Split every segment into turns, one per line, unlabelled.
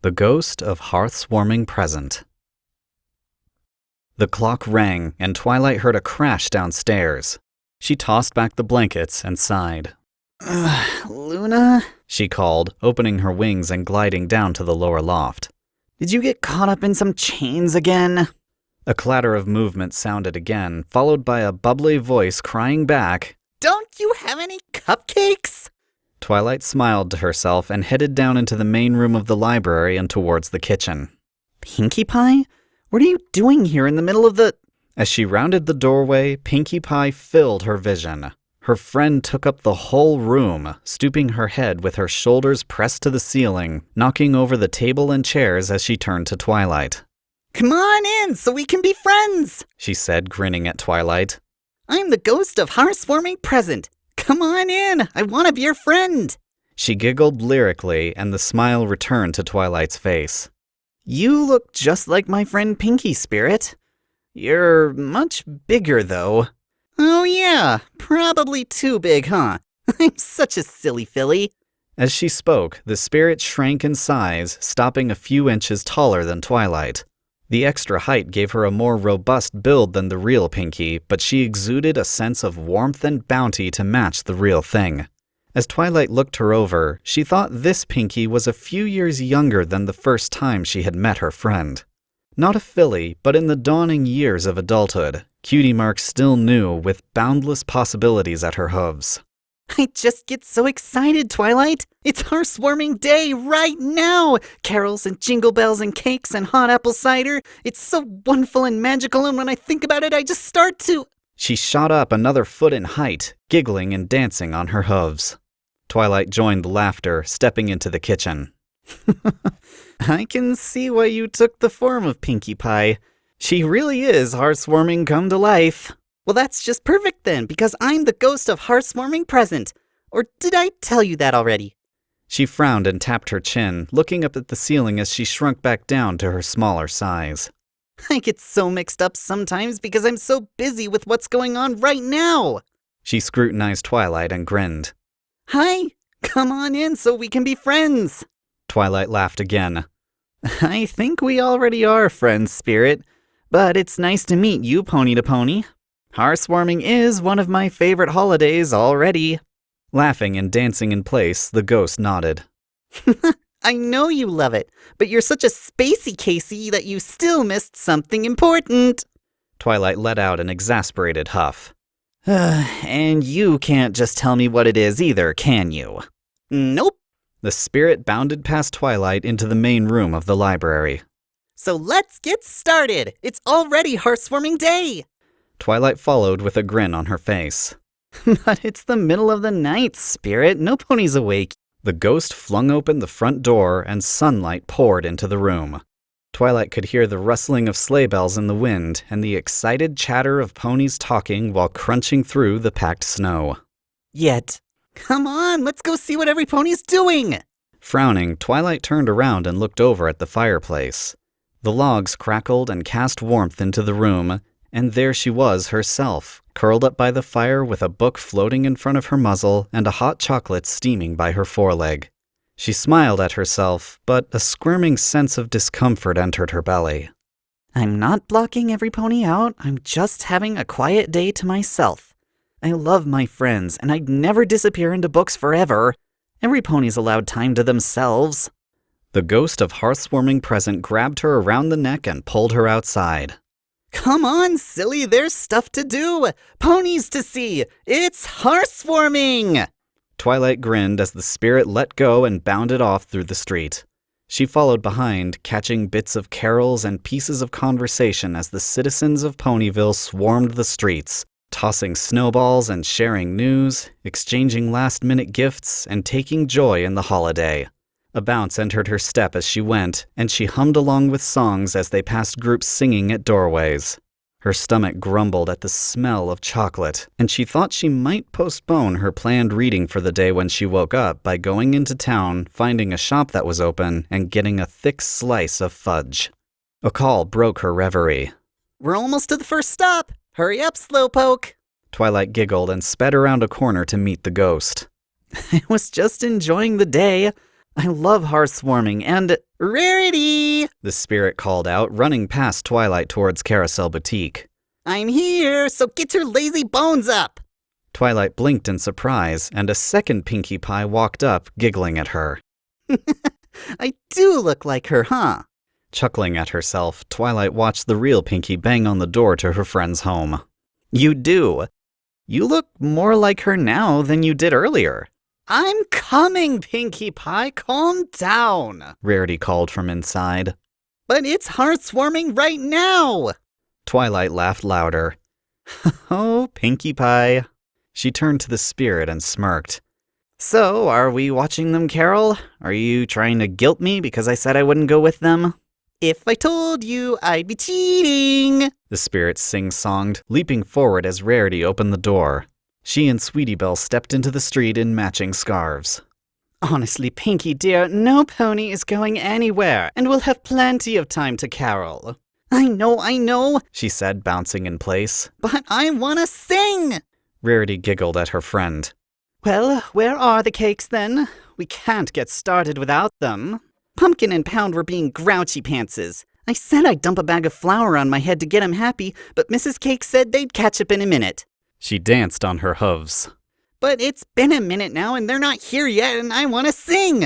The Ghost of Hearth's Warming Present. The clock rang, and Twilight heard a crash downstairs. She tossed back the blankets and sighed.
Luna?
She called, opening her wings and gliding down to the lower loft.
Did you get caught up in some chains again?
A clatter of movement sounded again, followed by a bubbly voice crying back,
Don't you have any cupcakes?
Twilight smiled to herself and headed down into the main room of the library and towards the kitchen.
Pinkie Pie? What are you doing here in the middle of the...
As she rounded the doorway, Pinkie Pie filled her vision. Her friend took up the whole room, stooping her head with her shoulders pressed to the ceiling, knocking over the table and chairs as she turned to Twilight.
Come on in so we can be friends,
she said, grinning at Twilight.
I'm the ghost of Hearth's Warming Present. Come on in, I want to be your friend.
She giggled lyrically, and the smile returned to Twilight's face.
You look just like my friend Pinkie, Spirit. You're much bigger, though. Oh yeah, probably too big, huh? I'm such a silly filly.
As she spoke, the spirit shrank in size, stopping a few inches taller than Twilight. The extra height gave her a more robust build than the real Pinkie, but she exuded a sense of warmth and bounty to match the real thing. As Twilight looked her over, she thought this Pinkie was a few years younger than the first time she had met her friend. Not a filly, but in the dawning years of adulthood, Cutie Mark still knew with boundless possibilities at her hooves.
I just get so excited, Twilight. It's Hearth's Warming Day right now. Carols and jingle bells and cakes and hot apple cider. It's so wonderful and magical, and when I think about it, I just start to...
She shot up another foot in height, giggling and dancing on her hooves. Twilight joined the laughter, stepping into the kitchen.
I can see why you took the form of Pinkie Pie. She really is Hearth's Warming come to life. Well, that's just perfect then, because I'm the ghost of Hearth's Warming Present. Or did I tell you that already?
She frowned and tapped her chin, looking up at the ceiling as she shrunk back down to her smaller size.
I get so mixed up sometimes because I'm so busy with what's going on right now.
She scrutinized Twilight and grinned.
Hi, come on in so we can be friends.
Twilight laughed again.
I think we already are friends, Spirit, but it's nice to meet you, Pony to Pony. Hearth's Warming is one of my favorite holidays already.
Laughing and dancing in place, the ghost nodded.
I know you love it, but you're such a spacey Casey that you still missed something important.
Twilight let out an exasperated huff.
And you can't just tell me what it is either, can you? Nope.
The spirit bounded past Twilight into the main room of the library.
So let's get started. It's already Hearth's Warming Day.
Twilight followed with a grin on her face.
But it's the middle of the night, Spirit. No pony's awake.
The ghost flung open the front door and sunlight poured into the room. Twilight could hear the rustling of sleigh bells in the wind and the excited chatter of ponies talking while crunching through the packed snow.
Yet. Come on, let's go see what every pony's doing.
Frowning, Twilight turned around and looked over at the fireplace. The logs crackled and cast warmth into the room, and there she was herself, curled up by the fire with a book floating in front of her muzzle and a hot chocolate steaming by her foreleg. She smiled at herself, but a squirming sense of discomfort entered her belly.
I'm not blocking every pony out, I'm just having a quiet day to myself. I love my friends, and I'd never disappear into books forever. Every pony's allowed time to themselves.
The ghost of Hearth's Warming Present grabbed her around the neck and pulled her outside.
Come on, silly, there's stuff to do. Ponies to see. It's Hearth's Warming.
Twilight grinned as the spirit let go and bounded off through the street. She followed behind, catching bits of carols and pieces of conversation as the citizens of Ponyville swarmed the streets, tossing snowballs and sharing news, exchanging last-minute gifts, and taking joy in the holiday. A bounce entered her step as she went, and she hummed along with songs as they passed groups singing at doorways. Her stomach grumbled at the smell of chocolate, and she thought she might postpone her planned reading for the day when she woke up by going into town, finding a shop that was open, and getting a thick slice of fudge. A call broke her reverie.
We're almost to the first stop. Hurry up, Slowpoke.
Twilight giggled and sped around a corner to meet the ghost.
I was just enjoying the day.
I love hearthwarming and—
Rarity!
the spirit called out, running past Twilight towards Carousel Boutique.
I'm here, so get your lazy bones up!
Twilight blinked in surprise, and a second Pinkie Pie walked up, giggling at her.
I do look like her, huh?
Chuckling at herself, Twilight watched the real Pinkie bang on the door to her friend's home.
You do.
You look more like her now than you did earlier.
I'm coming, Pinkie Pie. Calm down.
Rarity called from inside.
But it's hearthwarming right now.
Twilight laughed louder. Oh, Pinkie Pie. She turned to the spirit and smirked. So, are we watching them, Carol? Are you trying to guilt me because I said I wouldn't go with them?
If I told you, I'd be cheating.
The spirit sing-songed, leaping forward as Rarity opened the door. She and Sweetie Belle stepped into the street in matching scarves.
Honestly, Pinkie dear, no pony is going anywhere, and we'll have plenty of time to carol. I know,
she said, bouncing in place.
But I want to sing!
Rarity giggled at her friend.
Well, where are the cakes then? We can't get started without them. Pumpkin and Pound were being grouchy pantses. I said I'd dump a bag of flour on my head to get 'em happy, but Mrs. Cake said they'd catch up in a minute.
She danced on her hooves.
But it's been a minute now and they're not here yet and I want to sing!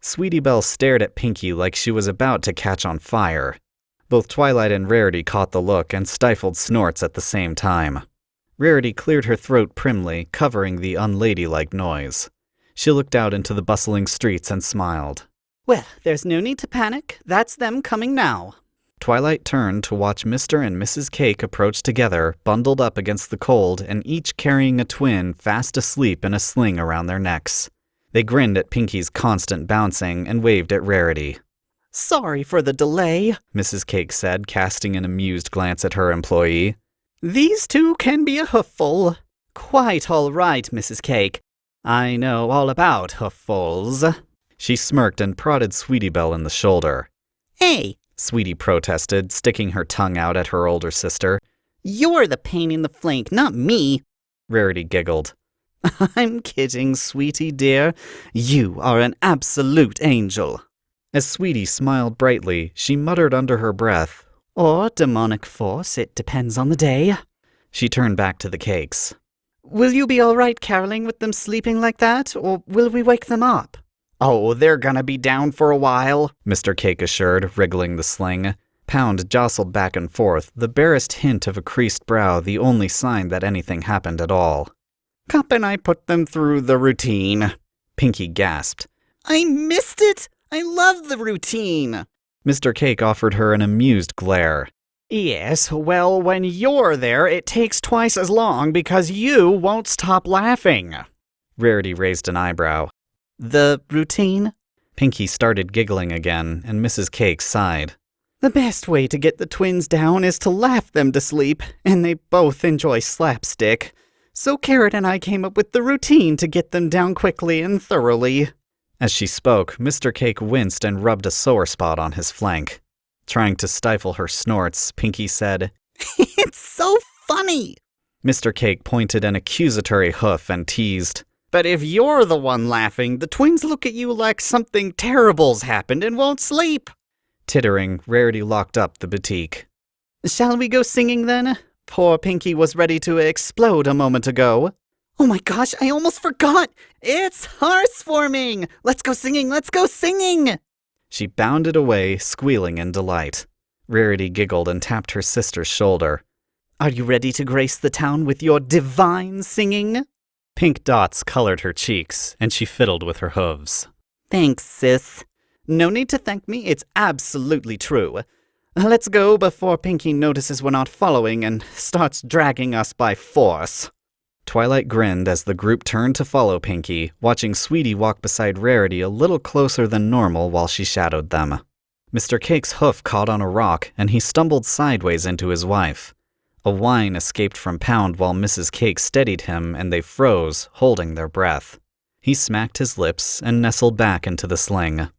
Sweetie Belle stared at Pinkie like she was about to catch on fire. Both Twilight and Rarity caught the look and stifled snorts at the same time. Rarity cleared her throat primly, covering the unladylike noise. She looked out into the bustling streets and smiled.
Well, there's no need to panic. That's them coming now.
Twilight turned to watch Mr. and Mrs. Cake approach together, bundled up against the cold and each carrying a twin fast asleep in a sling around their necks. They grinned at Pinkie's constant bouncing and waved at Rarity.
Sorry for the delay,
Mrs. Cake said, casting an amused glance at her employee.
These two can be a hoofful. Quite all right, Mrs. Cake. I know all about hooffuls.
She smirked and prodded Sweetie Belle in the shoulder.
Hey,
Sweetie protested, sticking her tongue out at her older sister.
You're the pain in the flank, not me.
Rarity giggled.
I'm kidding, Sweetie dear. You are an absolute angel.
As Sweetie smiled brightly, she muttered under her breath,
Or demonic force, it depends on the day.
She turned back to the cakes.
Will you be all right caroling with them sleeping like that, or will we wake them up? Oh, they're gonna be down for a while,
Mr. Cake assured, wriggling the sling. Pound jostled back and forth, the barest hint of a creased brow the only sign that anything happened at all.
Cup and I put them through the routine.
Pinkie gasped.
I missed it! I love the routine!
Mr. Cake offered her an amused glare.
Yes, well, when you're there, it takes twice as long because you won't stop laughing.
Rarity raised an eyebrow.
The routine?
Pinkie started giggling again, and Mrs. Cake sighed.
The best way to get the twins down is to laugh them to sleep, and they both enjoy slapstick. So Carrot and I came up with the routine to get them down quickly and thoroughly.
As she spoke, Mr. Cake winced and rubbed a sore spot on his flank. Trying to stifle her snorts, Pinkie said,
It's so funny!
Mr. Cake pointed an accusatory hoof and teased,
But if you're the one laughing, the twins look at you like something terrible's happened and won't sleep.
Tittering, Rarity locked up the boutique.
Shall we go singing then? Poor Pinkie was ready to explode a moment ago. Oh my gosh, I almost forgot! It's hearthwarming! Let's go singing, let's go singing!
She bounded away, squealing in delight. Rarity giggled and tapped her sister's shoulder.
Are you ready to grace the town with your divine singing?
Pink dots colored her cheeks, and she fiddled with her hooves.
Thanks, sis. No need to thank me, it's absolutely true. Let's go before Pinkie notices we're not following and starts dragging us by force.
Twilight grinned as the group turned to follow Pinkie, watching Sweetie walk beside Rarity a little closer than normal while she shadowed them. Mr. Cake's hoof caught on a rock, and he stumbled sideways into his wife. A whine escaped from Pound while Mrs. Cake steadied him, and they froze, holding their breath. He smacked his lips and nestled back into the sling.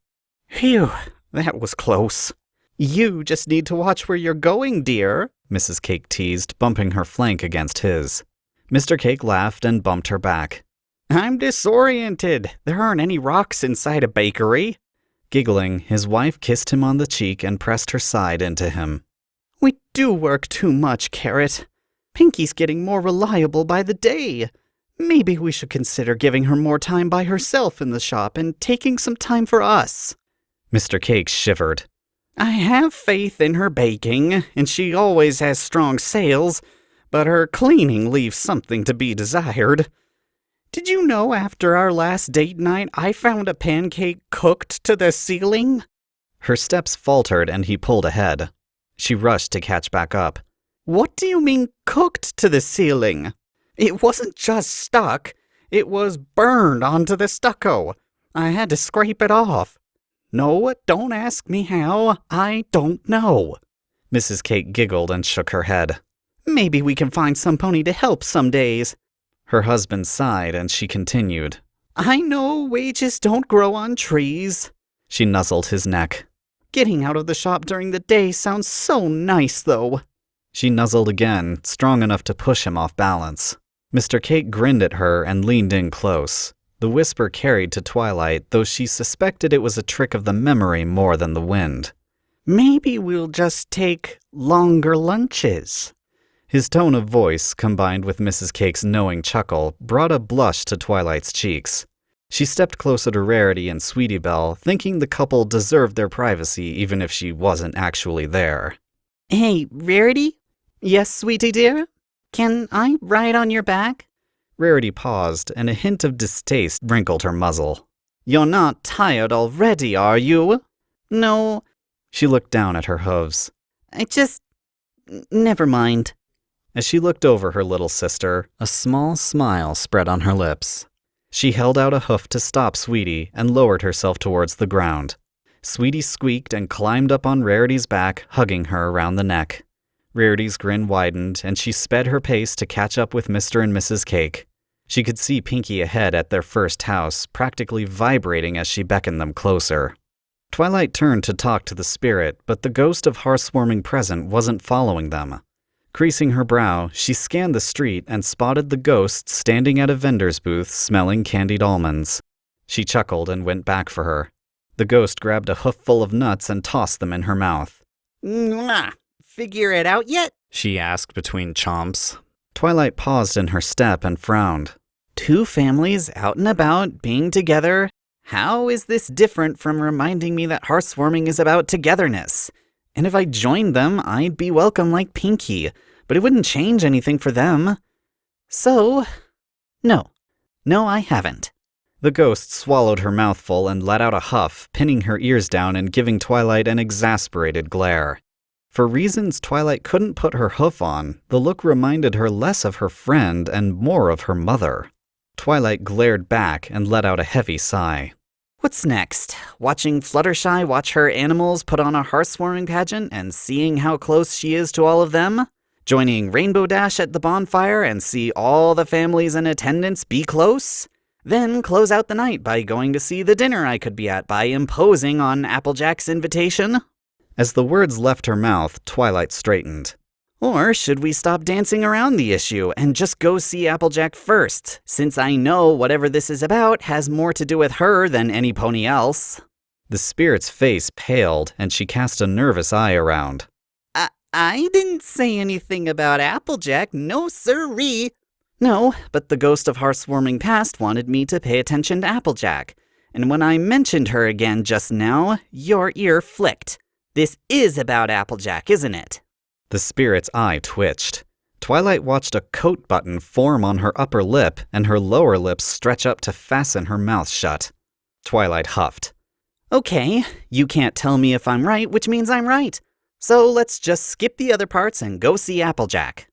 Phew, that was close. You just need to watch where you're going, dear,
Mrs. Cake teased, bumping her flank against his. Mr. Cake laughed and bumped her back.
I'm disoriented. There aren't any rocks inside a bakery.
Giggling, his wife kissed him on the cheek and pressed her side into him.
We do work too much, Carrot. Pinky's getting more reliable by the day. Maybe we should consider giving her more time by herself in the shop and taking some time for us.
Mr. Cake shivered.
I have faith in her baking, and she always has strong sales, but her cleaning leaves something to be desired. Did you know after our last date night I found a pancake cooked to the ceiling?
Her steps faltered and he pulled ahead. She rushed to catch back up.
What do you mean cooked to the ceiling? It wasn't just stuck. It was burned onto the stucco. I had to scrape it off. No, don't ask me how. I don't know.
Mrs. Cake giggled and shook her head.
Maybe we can find some pony to help some days.
Her husband sighed and she continued.
I know wages don't grow on trees.
She nuzzled his neck.
Getting out of the shop during the day sounds so nice, though.
She nuzzled again, strong enough to push him off balance. Mr. Cake grinned at her and leaned in close. The whisper carried to Twilight, though she suspected it was a trick of the memory more than the wind.
Maybe we'll just take longer lunches.
His tone of voice, combined with Mrs. Cake's knowing chuckle, brought a blush to Twilight's cheeks. She stepped closer to Rarity and Sweetie Belle, thinking the couple deserved their privacy even if she wasn't actually there.
Hey, Rarity? Yes, sweetie dear? Can I ride on your back?
Rarity paused, and a hint of distaste wrinkled her muzzle.
You're not tired already, are you? No.
She looked down at her hooves.
Never mind.
As she looked over her little sister, a small smile spread on her lips. She held out a hoof to stop Sweetie and lowered herself towards the ground. Sweetie squeaked and climbed up on Rarity's back, hugging her around the neck. Rarity's grin widened, and she sped her pace to catch up with Mr. and Mrs. Cake. She could see Pinky ahead at their first house, practically vibrating as she beckoned them closer. Twilight turned to talk to the spirit, but the ghost of Hearth-swarming present wasn't following them. Creasing her brow, she scanned the street and spotted the ghost standing at a vendor's booth smelling candied almonds. She chuckled and went back for her. The ghost grabbed a hoofful of nuts and tossed them in her mouth.
Mwah. Figure it out yet?
She asked between chomps. Twilight paused in her step and frowned.
Two families out and about, being together. How is this different from reminding me that hearth-swarming is about togetherness? And if I joined them, I'd be welcome like Pinky, but it wouldn't change anything for them. So, no, I haven't.
The ghost swallowed her mouthful and let out a huff, pinning her ears down and giving Twilight an exasperated glare. For reasons Twilight couldn't put her hoof on, the look reminded her less of her friend and more of her mother. Twilight glared back and let out a heavy sigh.
What's next? Watching Fluttershy watch her animals put on a hearth-swarming pageant and seeing how close she is to all of them? Joining Rainbow Dash at the bonfire and see all the families in attendance be close? Then close out the night by going to see the dinner I could be at by imposing on Applejack's invitation?
As the words left her mouth, Twilight straightened.
Or should we stop dancing around the issue and just go see Applejack first, since I know whatever this is about has more to do with her than any pony else?
The spirit's face paled, and she cast a nervous eye around.
I didn't say anything about Applejack, no sirree. No, but the ghost of Hearth-swarming past wanted me to pay attention to Applejack, and when I mentioned her again just now, your ear flicked. This is about Applejack, isn't it?
The spirit's eye twitched. Twilight watched a coat button form on her upper lip and her lower lip stretch up to fasten her mouth shut. Twilight huffed.
Okay, you can't tell me if I'm right, which means I'm right. So let's just skip the other parts and go see Applejack.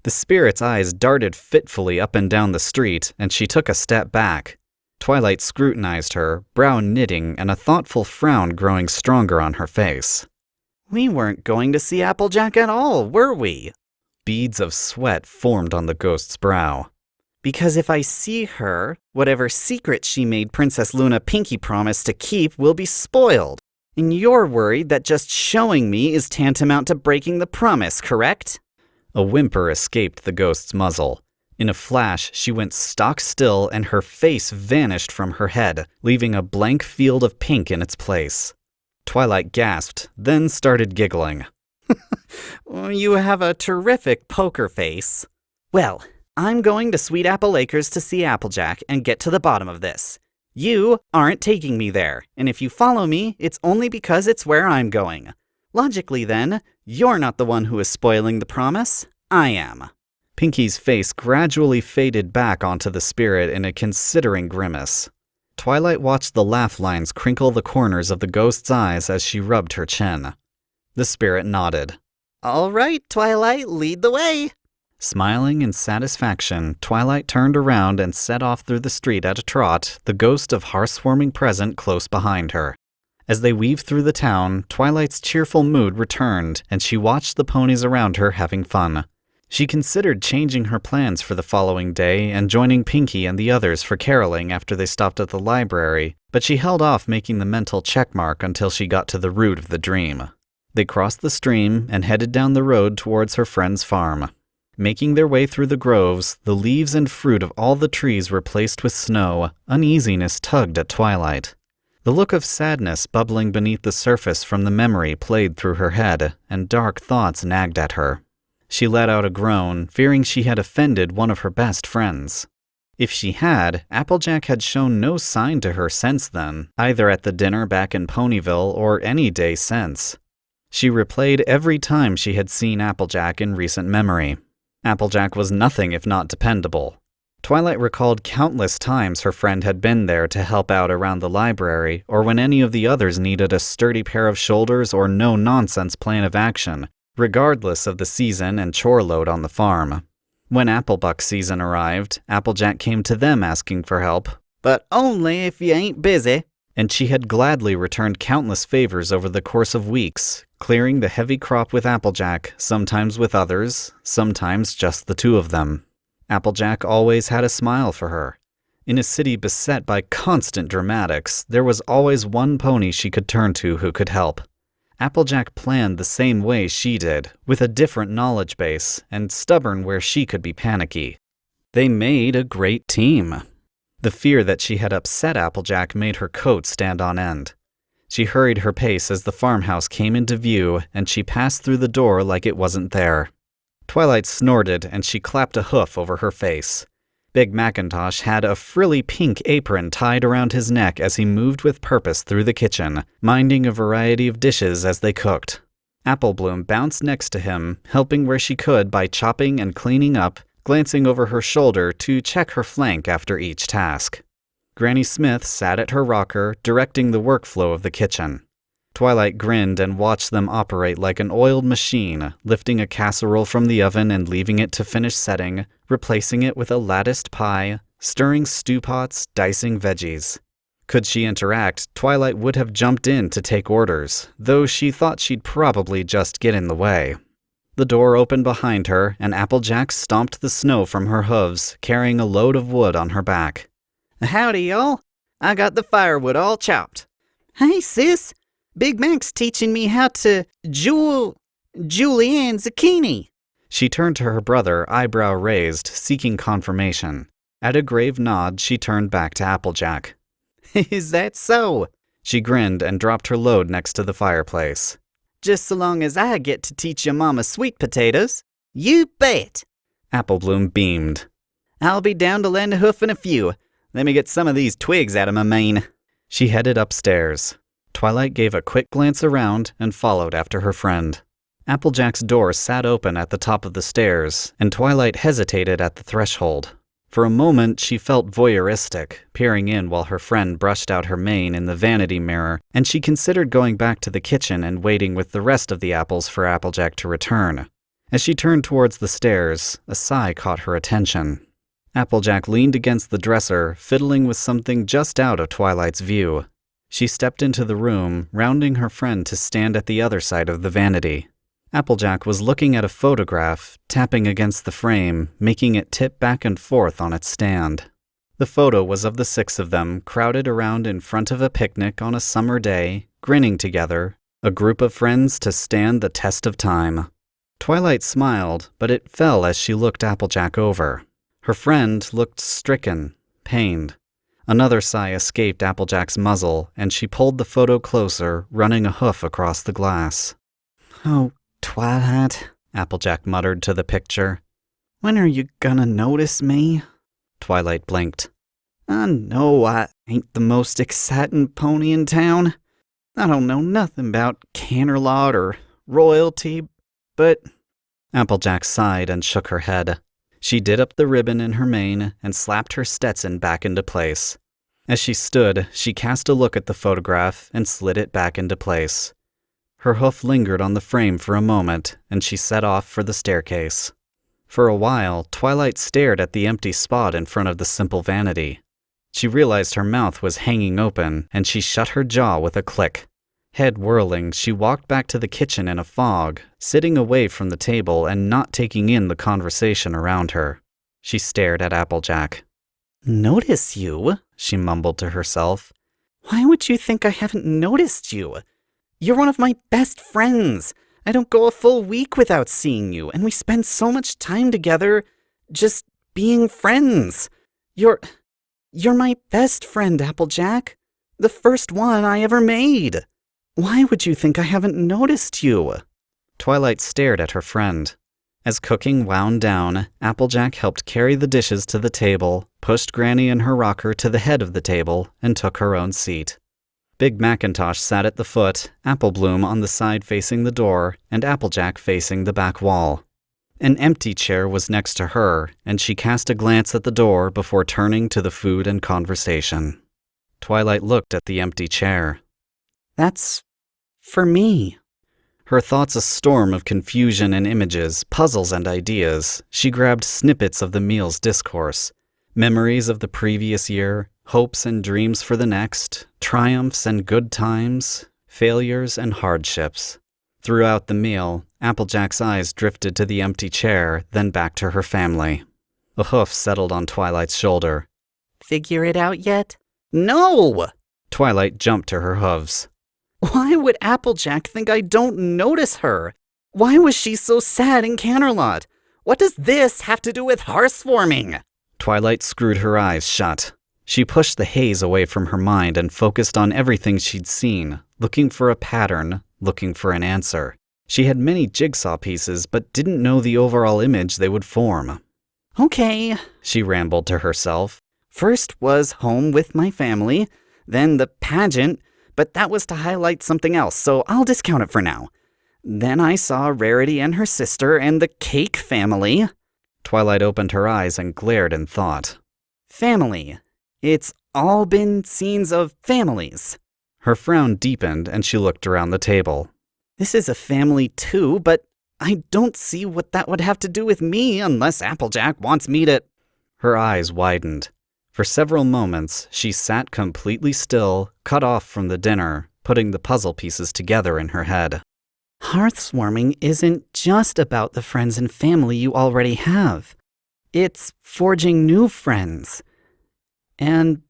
The spirit's eyes darted fitfully up and down the street, and she took a step back. Twilight scrutinized her, brow knitting and a thoughtful frown growing stronger on her face.
We weren't going to see Applejack at all, were we?
Beads of sweat formed on the ghost's brow.
Because if I see her, whatever secret she made Princess Luna Pinky promise to keep will be spoiled. And you're worried that just showing me is tantamount to breaking the promise, correct?
A whimper escaped the ghost's muzzle. In a flash, she went stock still and her face vanished from her head, leaving a blank field of pink in its place. Twilight gasped, then started giggling.
You have a terrific poker face. Well, I'm going to Sweet Apple Acres to see Applejack and get to the bottom of this. You aren't taking me there, and if you follow me, it's only because it's where I'm going. Logically then, you're not the one who is spoiling the promise. I am.
Pinky's face gradually faded back onto the spirit in a considering grimace. Twilight watched the laugh lines crinkle the corners of the ghost's eyes as she rubbed her chin. The spirit nodded.
All right, Twilight, lead the way.
Smiling in satisfaction, Twilight turned around and set off through the street at a trot, the ghost of Hearth-swarming present close behind her. As they weaved through the town, Twilight's cheerful mood returned, and she watched the ponies around her having fun. She considered changing her plans for the following day and joining Pinky and the others for caroling after they stopped at the library, but she held off making the mental checkmark until she got to the root of the dream. They crossed the stream and headed down the road towards her friend's farm. Making their way through the groves, the leaves and fruit of all the trees were placed with snow. Uneasiness tugged at Twilight. The look of sadness bubbling beneath the surface from the memory played through her head, and dark thoughts nagged at her. She let out a groan, fearing she had offended one of her best friends. If she had, Applejack had shown no sign to her since then, either at the dinner back in Ponyville or any day since. She replayed every time she had seen Applejack in recent memory. Applejack was nothing if not dependable. Twilight recalled countless times her friend had been there to help out around the library, or when any of the others needed a sturdy pair of shoulders or no-nonsense plan of action, regardless of the season and chore load on the farm. When Applebuck season arrived, Applejack came to them asking for help,
but only if you ain't busy.
And she had gladly returned countless favors over the course of weeks, clearing the heavy crop with Applejack, sometimes with others, sometimes just the two of them. Applejack always had a smile for her. In a city beset by constant dramatics, there was always one pony she could turn to who could help. Applejack planned the same way she did, with a different knowledge base, and stubborn where she could be panicky. They made a great team. The fear that she had upset Applejack made her coat stand on end. She hurried her pace as the farmhouse came into view, and she passed through the door like it wasn't there. Twilight snorted, and she clapped a hoof over her face. Big Macintosh had a frilly pink apron tied around his neck as he moved with purpose through the kitchen, minding a variety of dishes as they cooked. Apple Bloom bounced next to him, helping where she could by chopping and cleaning up, glancing over her shoulder to check her flank after each task. Granny Smith sat at her rocker, directing the workflow of the kitchen. Twilight grinned and watched them operate like an oiled machine, lifting a casserole from the oven and leaving it to finish setting, replacing it with a latticed pie, stirring stew pots, dicing veggies. Could she interact, Twilight would have jumped in to take orders, though she thought she'd probably just get in the way. The door opened behind her, and Applejack stomped the snow from her hooves, carrying a load of wood on her back.
Howdy, y'all. I got the firewood all chopped. Hey, sis. Big Mac's teaching me how to julienne zucchini.
She turned to her brother, eyebrow raised, seeking confirmation. At a grave nod, she turned back to Applejack.
Is that so?
She grinned and dropped her load next to the fireplace.
Just so long as I get to teach your mama sweet potatoes. You bet.
Apple Bloom beamed.
I'll be down to lend a hoof in a few. Let me get some of these twigs out of my mane.
She headed upstairs. Twilight gave a quick glance around and followed after her friend. Applejack's door sat open at the top of the stairs, and Twilight hesitated at the threshold. For a moment, she felt voyeuristic, peering in while her friend brushed out her mane in the vanity mirror, and she considered going back to the kitchen and waiting with the rest of the apples for Applejack to return. As she turned towards the stairs, a sigh caught her attention. Applejack leaned against the dresser, fiddling with something just out of Twilight's view. She stepped into the room, rounding her friend to stand at the other side of the vanity. Applejack was looking at a photograph, tapping against the frame, making it tip back and forth on its stand. The photo was of the 6 of them, crowded around in front of a picnic on a summer day, grinning together, a group of friends to stand the test of time. Twilight smiled, but it fell as she looked Applejack over. Her friend looked stricken, pained. Another sigh escaped Applejack's muzzle, and she pulled the photo closer, running a hoof across the glass.
"Oh, Twilight," Applejack muttered to the picture. "When are you gonna notice me?"
Twilight blinked.
"I know I ain't the most exciting pony in town. I don't know nothing about Canterlot or royalty, but—"
Applejack sighed and shook her head. She did up the ribbon in her mane and slapped her Stetson back into place. As she stood, she cast a look at the photograph and slid it back into place. Her hoof lingered on the frame for a moment, and she set off for the staircase. For a while, Twilight stared at the empty spot in front of the simple vanity. She realized her mouth was hanging open, and she shut her jaw with a click. Head whirling, she walked back to the kitchen in a fog, sitting away from the table and not taking in the conversation around her. She stared at Applejack.
"Notice you?" she mumbled to herself. "Why would you think I haven't noticed you? You're one of my best friends. I don't go a full week without seeing you, and we spend so much time together just being friends. You're my best friend, Applejack. The first one I ever made. Why would you think I haven't noticed you?"
Twilight stared at her friend. As cooking wound down, Applejack helped carry the dishes to the table, pushed Granny in her rocker to the head of the table, and took her own seat. Big Macintosh sat at the foot, Applebloom on the side facing the door, and Applejack facing the back wall. An empty chair was next to her, and she cast a glance at the door before turning to the food and conversation. Twilight looked at the empty chair.
"That's for me."
Her thoughts a storm of confusion and images, puzzles and ideas, she grabbed snippets of the meal's discourse. Memories of the previous year, hopes and dreams for the next, triumphs and good times, failures and hardships. Throughout the meal, Applejack's eyes drifted to the empty chair, then back to her family. A hoof settled on Twilight's shoulder.
"Figure it out yet?" "No!"
Twilight jumped to her hooves.
"Why would Applejack think I don't notice her? Why was she so sad in Canterlot? What does this have to do with hearth-warming?"
Twilight screwed her eyes shut. She pushed the haze away from her mind and focused on everything she'd seen, looking for a pattern, looking for an answer. She had many jigsaw pieces, but didn't know the overall image they would form.
"Okay," she rambled to herself. "First was home with my family, then the pageant, but that was to highlight something else, so I'll discount it for now. Then I saw Rarity and her sister and the Cake family."
Twilight opened her eyes and glared in thought.
"Family. It's all been scenes of families."
Her frown deepened and she looked around the table.
"This is a family too, but I don't see what that would have to do with me unless Applejack wants me to—"
Her eyes widened. For several moments, she sat completely still, cut off from the dinner, putting the puzzle pieces together in her head.
"Hearth-warming isn't just about the friends and family you already have. It's forging new friends and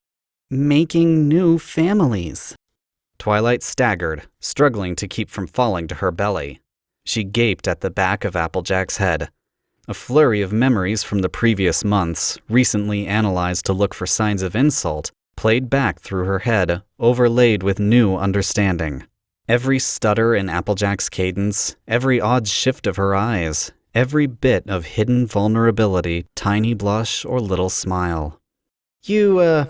making new families."
Twilight staggered, struggling to keep from falling to her belly. She gaped at the back of Applejack's head. A flurry of memories from the previous months, recently analyzed to look for signs of insult, played back through her head, overlaid with new understanding. Every stutter in Applejack's cadence, every odd shift of her eyes, every bit of hidden vulnerability, tiny blush or little smile.
You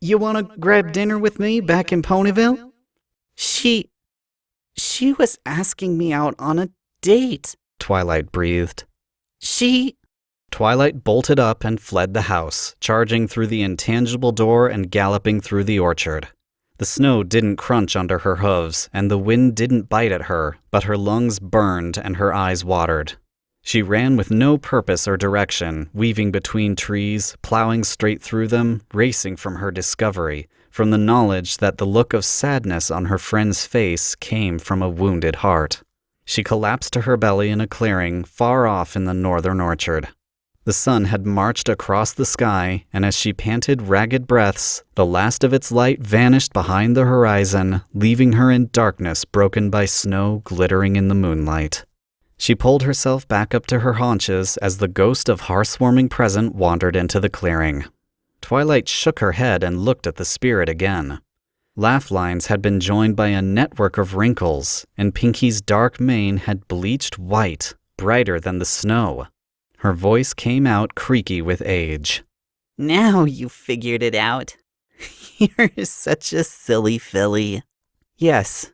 want to grab dinner with me back in Ponyville?" She was asking me out on a date,"
Twilight breathed.
Twilight
bolted up and fled the house, charging through the intangible door and galloping through the orchard. The snow didn't crunch under her hooves, and the wind didn't bite at her, but her lungs burned and her eyes watered. She ran with no purpose or direction, weaving between trees, plowing straight through them, racing from her discovery, from the knowledge that the look of sadness on her friend's face came from a wounded heart. She collapsed to her belly in a clearing far off in the northern orchard. The sun had marched across the sky, and as she panted ragged breaths, the last of its light vanished behind the horizon, leaving her in darkness broken by snow glittering in the moonlight. She pulled herself back up to her haunches as the ghost of hearth-swarming present wandered into the clearing. Twilight shook her head and looked at the spirit again. Laugh lines had been joined by a network of wrinkles, and Pinky's dark mane had bleached white, brighter than the snow. Her voice came out creaky with age.
Now you figured it out. You're such a silly filly.
Yes.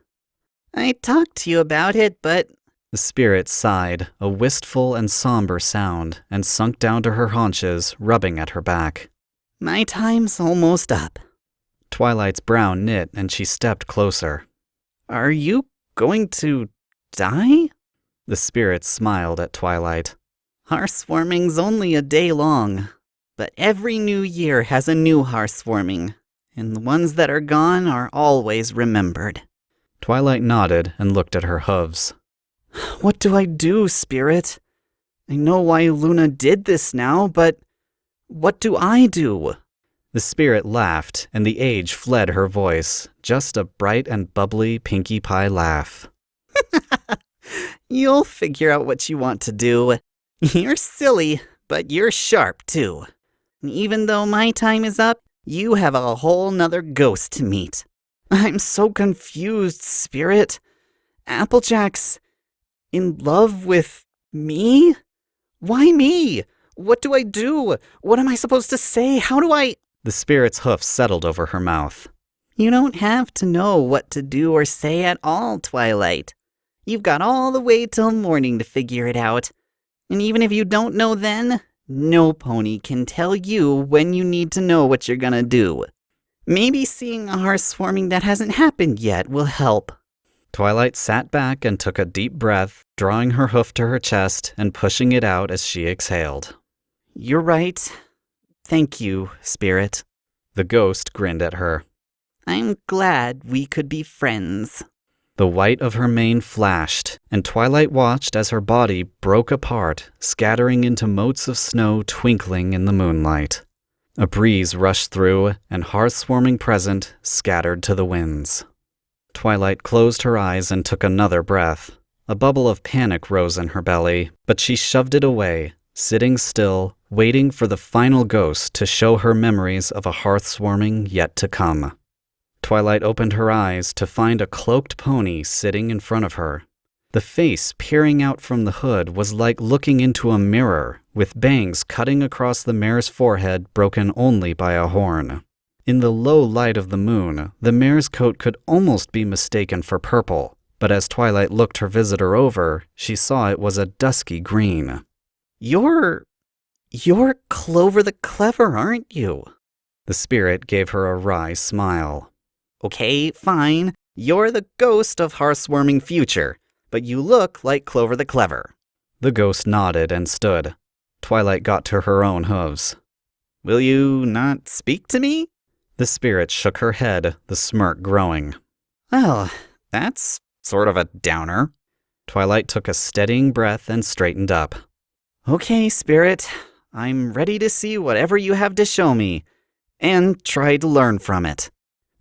I talked to you about it, but...
The spirit sighed, a wistful and somber sound, and sunk down to her haunches, rubbing at her back.
My time's almost up.
Twilight's brow knit and she stepped closer.
Are you going to die?
The spirit smiled at Twilight.
Hearth-swarming's only a day long, but every new year has a new hearth-swarming, and the ones that are gone are always remembered.
Twilight nodded and looked at her hooves.
What do I do, spirit? I know why Luna did this now, but what do I do?
The spirit laughed, and the age fled her voice, just a bright and bubbly Pinkie Pie laugh.
You'll figure out what you want to do. You're silly, but you're sharp, too. Even though my time is up, you have a whole nother ghost to meet. I'm so confused, spirit. Applejack's in love with me? Why me? What do I do? What am I supposed to say? How do I...
The spirit's hoof settled over her mouth.
You don't have to know what to do or say at all, Twilight. You've got all the way till morning to figure it out. And even if you don't know then, no pony can tell you when you need to know what you're gonna do. Maybe seeing a hearth-swarming that hasn't happened yet will help.
Twilight sat back and took a deep breath, drawing her hoof to her chest and pushing it out as she exhaled.
You're right. Thank you, spirit.
The ghost grinned at her.
I'm glad we could be friends.
The white of her mane flashed, and Twilight watched as her body broke apart, scattering into motes of snow twinkling in the moonlight. A breeze rushed through, and hearth-swarming present scattered to the winds. Twilight closed her eyes and took another breath. A bubble of panic rose in her belly, but she shoved it away, sitting still, waiting for the final ghost to show her memories of a hearth-swarming yet to come. Twilight opened her eyes to find a cloaked pony sitting in front of her. The face peering out from the hood was like looking into a mirror, with bangs cutting across the mare's forehead broken only by a horn. In the low light of the moon, the mare's coat could almost be mistaken for purple, but as Twilight looked her visitor over, she saw it was a dusky green.
You're Clover the Clever, aren't you?
The spirit gave her a wry smile.
Okay, fine. You're the ghost of hearth-swarming future, but you look like Clover the Clever.
The ghost nodded and stood. Twilight got to her own hooves.
Will you not speak to me?
The spirit shook her head, the smirk growing.
Well, that's sort of a downer.
Twilight took a steadying breath and straightened up.
Okay, spirit. I'm ready to see whatever you have to show me, and try to learn from it.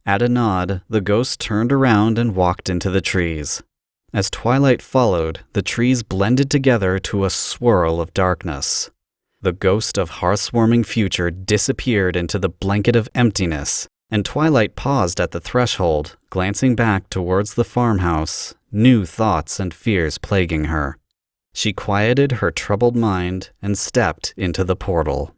At a nod, the ghost turned around and walked into the trees. As Twilight followed, the trees blended together to a swirl of darkness. The ghost of hearth-swarming future disappeared into the blanket of emptiness, and Twilight paused at the threshold, glancing back towards the farmhouse, new thoughts and fears plaguing her. She quieted her troubled mind and stepped into the portal.